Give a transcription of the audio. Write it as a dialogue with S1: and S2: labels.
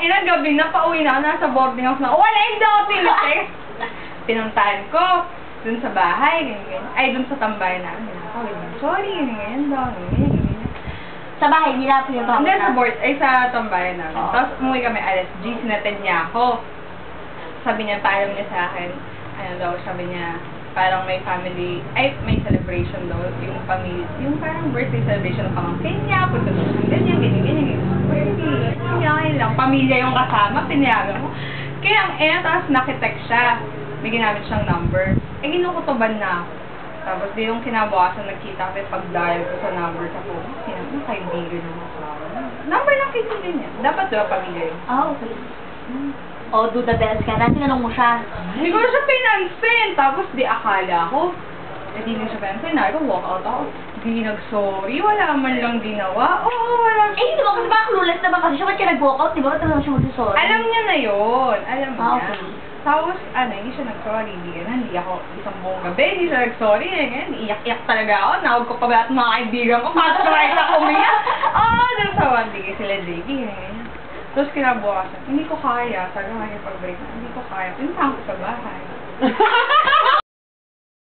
S1: ina, gabi na, pauwi na ako, nasa boarding house na. Wala, hindi ako tinitek. Pinuntahan ko, dun sa bahay, ganyan. Ay, dun sa tambayan namin. Sorry, ganyan daw, ganyan.
S2: Sa bahay nila, pinuntahan
S1: Hindi, sa board, ay sa tambayan namin.
S2: Oh.
S1: Tapos, umuwi kami alas G, sinatid niya ako. Sabi niya, paalam niya sa akin, ano daw, sabi niya, parang may family, ay, may celebration daw, yung family, yung parang birthday celebration ng pamangkin niya, punta daw sa ganyan, ganyan. Pinyakin lang, pamilya yung kasama, pinyagan mo. Kaya ang tapos nakitext siya, may ginamit siyang number. Eh, ginukutuban na ako. Tapos, di yung kinabukasan, nagkita kami pag-dial ko sa number sa phone. Sinabi, kaibigan yung kasama. Number lang kaibigan niya. Dapat daw pamilya yun.
S2: Ah, okay. O, do the best ka na. Tinanong mo siya.
S1: Hindi ko na siya pinansin. Tapos di akala ko, di na siya pinansin. Nari ko, walk out ako. Di nag-sorry. Wala man lang ginawa. Oo, wala
S2: Eh, hindi mo kasi baka clueless naman kasi siya. Ba't ka nag-walk out? Di ba? Ba't naman siya mag-sorry?
S1: Alam niya na yun. Alam niya.
S2: Okay.
S1: Tapos, hindi siya nag-sorry. Hindi ako isang buong gabi. Hindi siya nag-sorry. Iyak-iyak talaga ako. Nawag ko pa ba at mga kaibigan ko. Pasok na rin ako umiyak. Dun sa one day sila Jakey. Tapos kinabukasan, hindi ko kaya. Sabi ko, pag-break na, hindi ko kaya. Pinuntahan ko sa bahay.